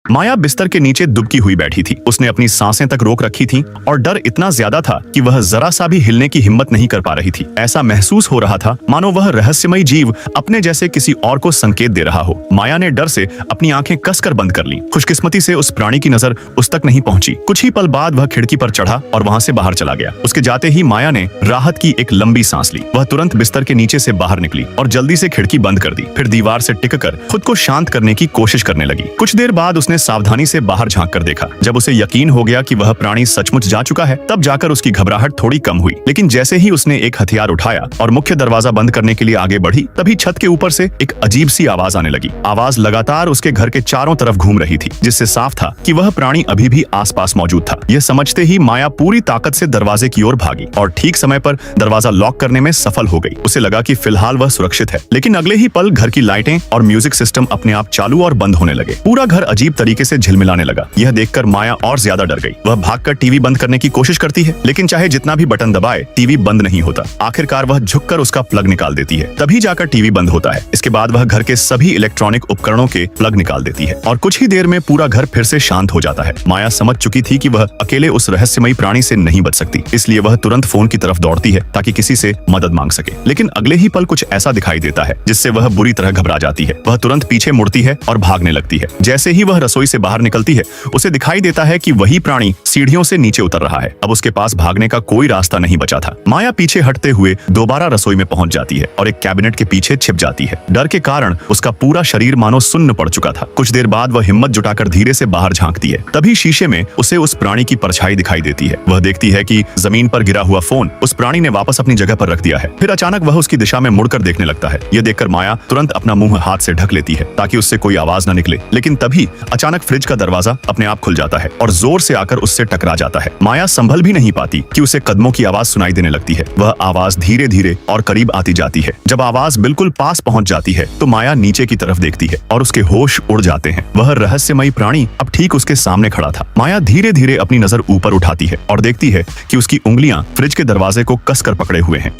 माया बिस्तर के नीचे दुबकी हुई बैठी थी। उसने अपनी सांसें तक रोक रखी थी और डर इतना ज्यादा था कि वह जरा सा भी हिलने की हिम्मत नहीं कर पा रही थी। ऐसा महसूस हो रहा था मानो वह रहस्यमयी जीव अपने जैसे किसी और को संकेत दे रहा हो। माया ने डर से अपनी आंखें कसकर बंद कर लीं। खुशकिस्मती से उस प्राणी की नजर उस तक नहीं पहुंची। कुछ ही पल बाद वह खिड़की पर चढ़ा और वहां से बाहर चला गया। उसके जाते ही माया ने राहत की एक लंबी सांस ली। वह तुरंत बिस्तर के नीचे से बाहर निकली और जल्दी से खिड़की बंद कर दी। फिर दीवार से टिककर खुद को शांत करने की कोशिश करने लगी। कुछ देर बाद उसने सावधानी से बाहर झांक कर देखा। जब उसे यकीन हो गया कि वह प्राणी सचमुच जा चुका है, तब जाकर उसकी घबराहट थोड़ी कम हुई। लेकिन जैसे ही उसने एक हथियार उठाया और मुख्य दरवाजा बंद करने के लिए आगे बढ़ी, तभी छत के ऊपर से एक अजीब सी आवाज आने लगी। आवाज लगातार उसके घर के चारों तरफ घूम रही थी, जिससे साफ था कि वह प्राणी अभी भी आसपास मौजूद था। यह समझते ही माया पूरी ताकत से दरवाजे की ओर भागी और ठीक समय पर दरवाजा लॉक करने में सफल हो गई। उसे लगा कि फिलहाल वह सुरक्षित है, लेकिन अगले ही पल घर की लाइटें और म्यूजिक सिस्टम अपने आप चालू और बंद होने लगे। पूरा घर अजीब तरीके से झिलमिलाने लगा। यह देखकर माया और ज्यादा डर गई। वह भागकर टीवी बंद करने की कोशिश करती है, लेकिन चाहे जितना भी बटन दबाए, टीवी बंद नहीं होता। आखिरकार वह झुककर उसका प्लग निकाल देती है, तभी जाकर टीवी बंद होता है। इसके बाद वह घर के सभी इलेक्ट्रॉनिक उपकरणों के प्लग निकाल देती है और कुछ ही देर में पूरा घर फिर से शांत हो जाता है। माया समझ चुकी थी कि वह अकेले उस रहस्यमयी प्राणी से नहीं बच सकती, इसलिए वह तुरंत फोन की तरफ दौड़ती है ताकि किसी से मदद मांग सके। लेकिन अगले ही पल कुछ ऐसा दिखाई देता है जिससे वह बुरी तरह घबरा जाती है। वह तुरंत पीछे मुड़ती है और भागने लगती है। जैसे ही वह रसोई से बाहर निकलती है, उसे दिखाई देता है कि वही प्राणी सीढ़ियों से नीचे उतर रहा है। अब उसके पास भागने का कोई रास्ता नहीं बचा था। माया पीछे हटते हुए दोबारा रसोई में पहुंच जाती है और एक कैबिनेट के पीछे छिप जाती है। डर के कारण उसका पूरा शरीर मानो सुन्न पड़ चुका था। कुछ देर बाद वह हिम्मत जुटाकर धीरे से बाहर झांकती है। तभी शीशे में उसे उस प्राणी की परछाई दिखाई देती है। वह देखती है कि जमीन पर गिरा हुआ फोन उस प्राणी ने वापस अपनी जगह पर रख दिया है। फिर अचानक वह उसकी दिशा में मुड़कर देखने लगता है। यह देखकर माया तुरंत अपना मुंह हाथ से ढक लेती है ताकि उससे कोई आवाज न निकले। लेकिन तभी अचानक फ्रिज का दरवाजा अपने आप खुल जाता है और जोर से आकर उससे टकरा जाता है। माया संभल भी नहीं पाती कि उसे कदमों की आवाज सुनाई देने लगती है। वह आवाज धीरे धीरे और करीब आती जाती है। जब आवाज बिल्कुल पास पहुंच जाती है, तो माया नीचे की तरफ देखती है और उसके होश उड़ जाते हैं। वह रहस्यमयी प्राणी अब ठीक उसके सामने खड़ा था। माया धीरे धीरे अपनी नजर ऊपर उठाती है और देखती है कि उसकी उंगलियां फ्रिज के दरवाजे को कसकर पकड़े हुए हैं।